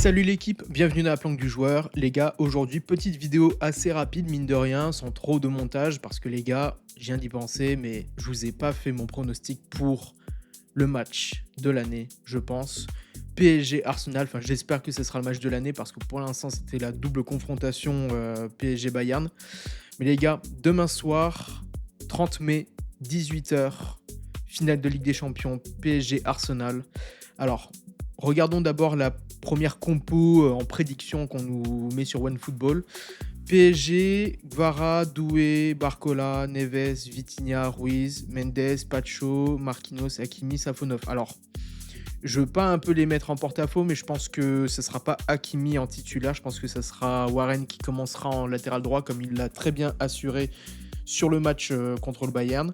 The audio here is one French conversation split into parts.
Salut l'équipe, bienvenue dans la planque du joueur. Les gars, aujourd'hui, petite vidéo assez rapide, mine de rien, sans trop de montage, parce que les gars, je viens d'y penser, mais je vous ai pas fait mon pronostic pour le match de l'année, je pense. PSG Arsenal, enfin j'espère que ce sera le match de l'année, parce que pour l'instant, c'était la double confrontation PSG Bayern. Mais les gars, demain soir, 30 mai, 18h, finale de Ligue des Champions, PSG Arsenal. Alors, regardons d'abord la première compo en prédiction qu'on nous met sur OneFootball. PSG, Gvara, Doué, Barcola, Neves, Vitinha, Ruiz, Mendes, Pacho, Marquinhos, Hakimi, Safonov. Alors, je veux pas un peu les mettre en porte-à-faux, mais je pense que ce sera pas Hakimi en titulaire. Je pense que ça sera Warren qui commencera en latéral droit, comme il l'a très bien assuré sur le match contre le Bayern.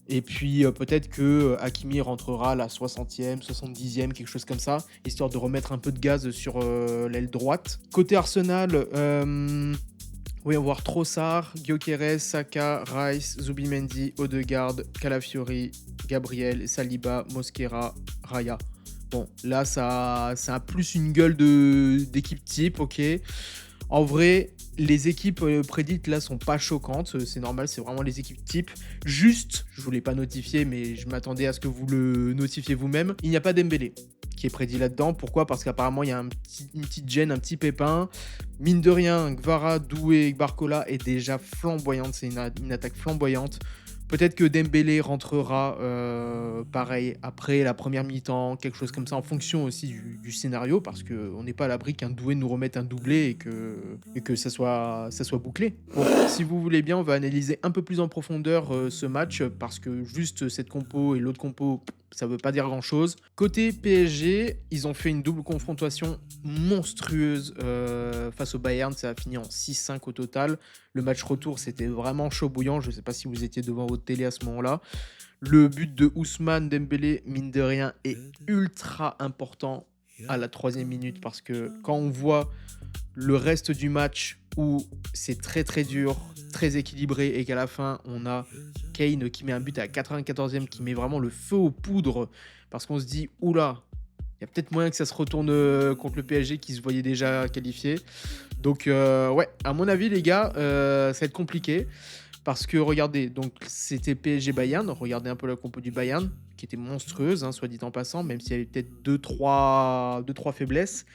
Et puis peut-être que Hakimi rentrera à la 60e, 70e, quelque chose comme ça, histoire de remettre un peu de gaz sur l'aile droite. Côté Arsenal, oui, on va voir Trossard, Gyökeres, Saka, Rice, Zubimendi, Odegaard, Calafiori, Gabriel, Saliba, Mosquera, Raya. Bon, là, ça a plus une gueule d'équipe type, ok. En vrai, les équipes prédites là sont pas choquantes, c'est normal, c'est vraiment les équipes type. Juste, je ne vous l'ai pas notifié, mais je m'attendais à ce que vous le notifiez vous-même. Il n'y a pas Dembélé qui est prédit là-dedans. Pourquoi ? Parce qu'apparemment, il y a une petite gêne, un petit pépin. Mine de rien, Gvara, Doué, Barcola est déjà flamboyante, c'est une attaque flamboyante. Peut-être que Dembélé rentrera pareil après la première mi-temps, quelque chose comme ça, en fonction aussi du scénario, parce qu'on n'est pas à l'abri qu'un Doué nous remette un doublé et que ça soit bouclé. Bon, si vous voulez bien, on va analyser un peu plus en profondeur ce match, parce que juste cette compo et l'autre compo, ça veut pas dire grand-chose. Côté PSG, ils ont fait une double confrontation monstrueuse face au Bayern, ça a fini en 6-5 au total. Le match retour, c'était vraiment chaud bouillant. Je ne sais pas si vous étiez devant votre télé à ce moment-là. Le but de Ousmane Dembélé, mine de rien, est ultra important à la 3e minute, parce que quand on voit le reste du match où c'est très très dur, très équilibré, et qu'à la fin, on a Kane qui met un but à la 94e, qui met vraiment le feu aux poudres, parce qu'on se dit, oula, il y a peut-être moyen que ça se retourne contre le PSG qui se voyait déjà qualifié. Donc ouais, à mon avis les gars, ça va être compliqué. Parce que regardez, donc c'était PSG Bayern, regardez un peu la compo du Bayern, qui était monstrueuse, hein, soit dit en passant, même s'il y avait peut-être 2-3 faiblesses.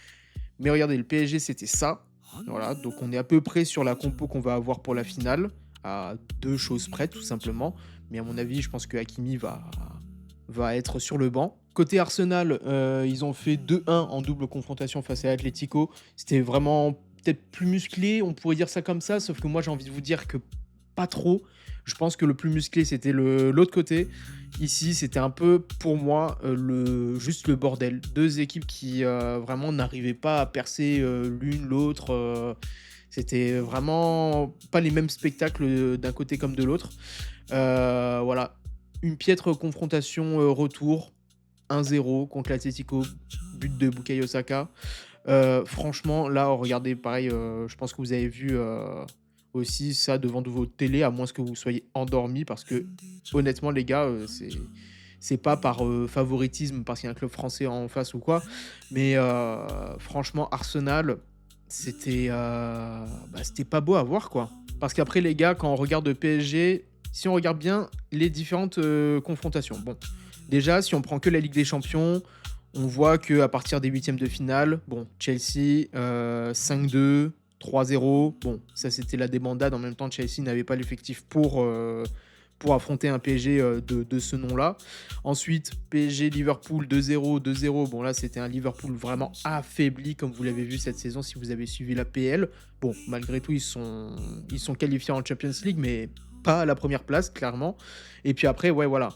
Mais regardez, le PSG c'était ça. Voilà, donc on est à peu près sur la compo qu'on va avoir pour la finale, à 2 choses près tout simplement. Mais à mon avis, je pense que Hakimi va être sur le banc. Côté Arsenal, ils ont fait 2-1 en double confrontation face à Atlético. C'était vraiment peut-être plus musclé, on pourrait dire ça comme ça, sauf que moi j'ai envie de vous dire que pas trop. Je pense que le plus musclé c'était l'autre côté. Ici c'était un peu pour moi juste le bordel. Deux équipes qui vraiment n'arrivaient pas à percer l'une l'autre. C'était vraiment pas les mêmes spectacles d'un côté comme de l'autre. Voilà, une piètre confrontation retour, 1-0 contre l'Atlético, but de Bukayo Saka. Franchement, là, regardez, pareil, je pense que vous avez vu aussi ça devant de votre télé, à moins que vous soyez endormis, parce que honnêtement, les gars, c'est pas par favoritisme, parce qu'il y a un club français en face ou quoi, mais franchement, Arsenal, c'était pas beau à voir, quoi. Parce qu'après, les gars, quand on regarde le PSG, si on regarde bien les différentes confrontations, bon, déjà, si on prend que la Ligue des Champions, on voit qu'à partir des huitièmes de finale, bon, Chelsea, 5-2, 3-0, bon, ça c'était la débandade. En même temps, Chelsea n'avait pas l'effectif pour affronter un PSG de ce nom-là. Ensuite, PSG-Liverpool 2-0, 2-0. Bon, là, c'était un Liverpool vraiment affaibli, comme vous l'avez vu cette saison, si vous avez suivi la PL. Bon, malgré tout, ils sont qualifiés en Champions League, mais pas à la première place, clairement. Et puis après, ouais, voilà,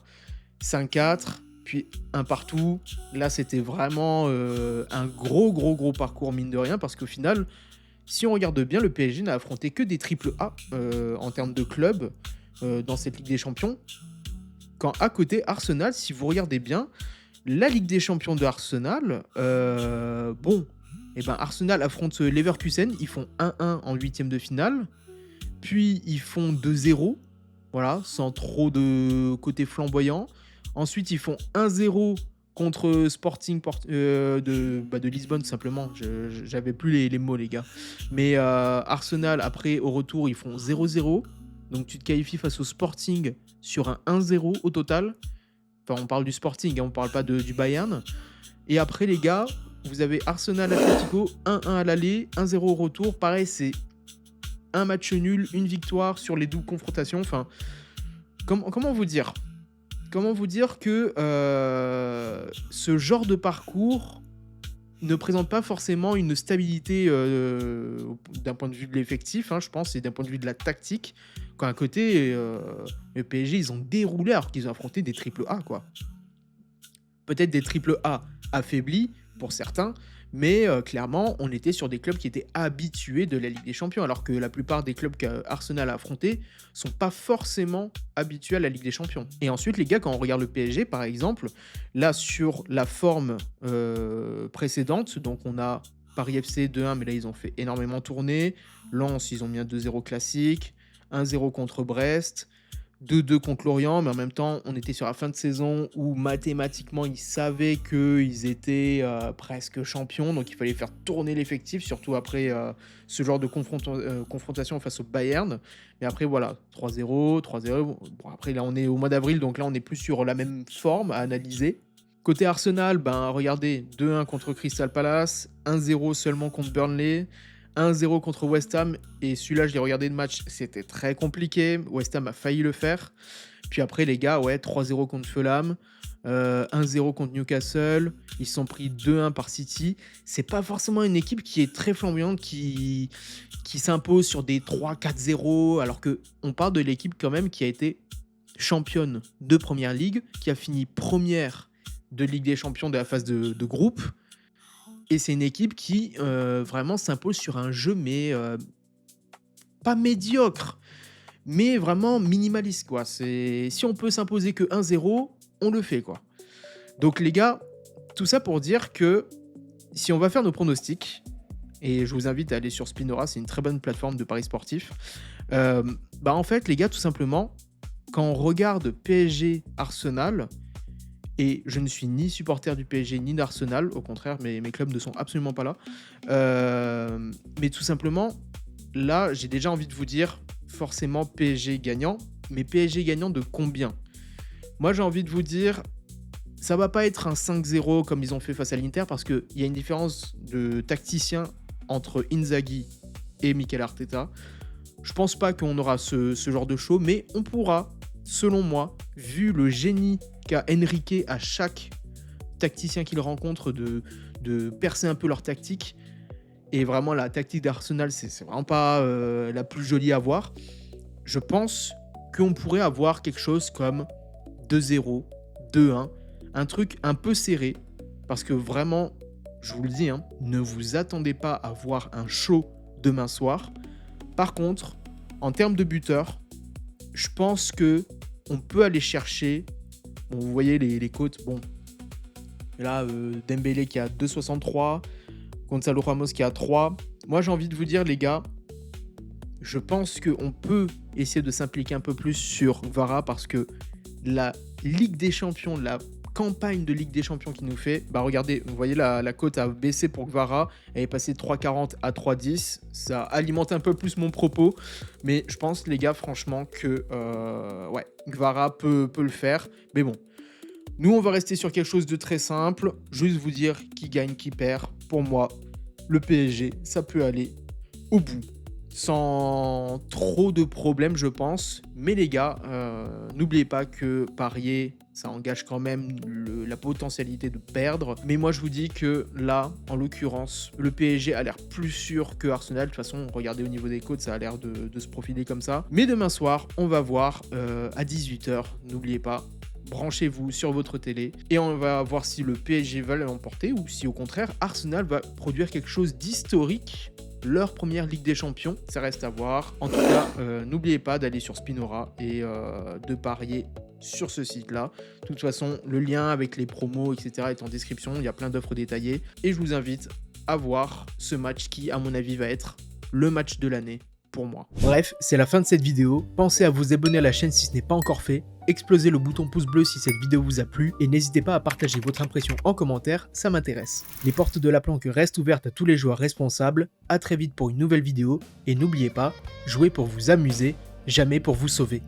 5-4, puis un partout. Là, c'était vraiment un gros parcours, mine de rien, parce qu'au final, si on regarde bien, le PSG n'a affronté que des triple A en termes de club dans cette Ligue des Champions. Quand à côté, Arsenal, si vous regardez bien, la Ligue des Champions de Arsenal, bon, et ben Arsenal affronte Leverkusen, ils font 1-1 en huitième de finale, puis ils font 2-0, voilà, sans trop de côté flamboyant. Ensuite, ils font 1-0 contre Sporting de Lisbonne, tout simplement. J'avais plus les mots, les gars. Mais Arsenal, après, au retour, ils font 0-0. Donc tu te qualifies face au Sporting sur un 1-0 au total. Enfin, on parle du Sporting, hein, on parle pas du Bayern. Et après, les gars, vous avez Arsenal Atlético, 1-1 à l'aller, 1-0 au retour. Pareil, c'est un match nul, une victoire sur les doubles confrontations. Enfin, comment vous dire? Comment vous dire que ce genre de parcours ne présente pas forcément une stabilité d'un point de vue de l'effectif, hein, je pense, et d'un point de vue de la tactique. Quand à côté, le PSG, ils ont déroulé alors qu'ils ont affronté des triple A, quoi. Peut-être des triple A affaiblis pour certains, mais clairement, on était sur des clubs qui étaient habitués de la Ligue des Champions, alors que la plupart des clubs qu'Arsenal a affrontés sont pas forcément habitués à la Ligue des Champions. Et ensuite, les gars, quand on regarde le PSG, par exemple, là, sur la forme précédente, donc on a Paris FC 2-1, mais là, ils ont fait énormément tourner. Lens, ils ont mis un 2-0 classique, 1-0 contre Brest, 2-2 contre Lorient, mais en même temps, on était sur la fin de saison où mathématiquement, ils savaient qu'ils étaient presque champions, donc il fallait faire tourner l'effectif, surtout après ce genre de confrontation face au Bayern. Mais après, voilà, 3-0, 3-0. Bon, après, là, on est au mois d'avril, donc là, on est plus sur la même forme à analyser. Côté Arsenal, ben, regardez, 2-1 contre Crystal Palace, 1-0 seulement contre Burnley, 1-0 contre West Ham, et celui-là, je l'ai regardé le match, c'était très compliqué. West Ham a failli le faire. Puis après, les gars, ouais, 3-0 contre Fulham, 1-0 contre Newcastle, ils se sont pris 2-1 par City. C'est pas forcément une équipe qui est très flamboyante, qui s'impose sur des 3-4-0, alors qu'on parle de l'équipe quand même qui a été championne de Première Ligue, qui a fini première de Ligue des Champions de la phase de groupe. Et c'est une équipe qui vraiment s'impose sur un jeu, mais pas médiocre, mais vraiment minimaliste, quoi. Si on peut s'imposer que 1-0, on le fait, quoi. Donc les gars, tout ça pour dire que si on va faire nos pronostics, et je vous invite à aller sur Spinora, c'est une très bonne plateforme de paris sportifs, en fait, les gars, tout simplement, quand on regarde PSG Arsenal, et je ne suis ni supporter du PSG ni d'Arsenal, au contraire, mes clubs ne sont absolument pas là. Mais tout simplement, là, j'ai déjà envie de vous dire, forcément PSG gagnant, mais PSG gagnant de combien? Moi, j'ai envie de vous dire, ça va pas être un 5-0 comme ils ont fait face à l'Inter, parce qu'il y a une différence de tacticien entre Inzaghi et Mikel Arteta. Je pense pas qu'on aura ce genre de show, mais on pourra, selon moi, vu le génie qu'a Enrique à chaque tacticien qu'il rencontre de percer un peu leur tactique. Et vraiment, la tactique d'Arsenal, c'est vraiment pas la plus jolie à voir. Je pense qu'on pourrait avoir quelque chose comme 2-0, 2-1, un truc un peu serré. Parce que vraiment, je vous le dis, hein, ne vous attendez pas à voir un show demain soir. Par contre, en termes de buteurs, je pense que on peut aller chercher. Bon, vous voyez les cotes. Bon, là, Dembélé qui a 2,63, Gonzalo Ramos qui a 3. Moi, j'ai envie de vous dire, les gars, je pense qu'on peut essayer de s'impliquer un peu plus sur Kvara, parce que la Ligue des Champions, la campagne de Ligue des Champions qu'il nous fait, regardez, vous voyez la cote a baissé pour Kvara, elle est passée de 3,40 à 3,10. Ça alimente un peu plus mon propos, mais je pense, les gars, franchement, que Kvara peut le faire. Mais bon, nous, on va rester sur quelque chose de très simple. Juste vous dire qui gagne, qui perd. Pour moi, le PSG, ça peut aller au bout, sans trop de problèmes, je pense. Mais les gars, n'oubliez pas que parier, ça engage quand même la potentialité de perdre. Mais moi, je vous dis que là, en l'occurrence, le PSG a l'air plus sûr que Arsenal. De toute façon, regardez au niveau des cotes, ça a l'air de se profiler comme ça. Mais demain soir, on va voir à 18h, n'oubliez pas. Branchez-vous sur votre télé et on va voir si le PSG va l'emporter ou si au contraire Arsenal va produire quelque chose d'historique, leur première Ligue des Champions. Ça reste à voir. En tout cas, n'oubliez pas d'aller sur Spinora et de parier sur ce site-là. De toute façon, le lien avec les promos, etc. est en description. Il y a plein d'offres détaillées et je vous invite à voir ce match qui, à mon avis, va être le match de l'année pour moi. Bref, c'est la fin de cette vidéo. Pensez à vous abonner à la chaîne si ce n'est pas encore fait. Explosez le bouton pouce bleu si cette vidéo vous a plu et n'hésitez pas à partager votre impression en commentaire, ça m'intéresse. Les portes de la planque restent ouvertes à tous les joueurs responsables. À très vite pour une nouvelle vidéo et n'oubliez pas, jouez pour vous amuser, jamais pour vous sauver.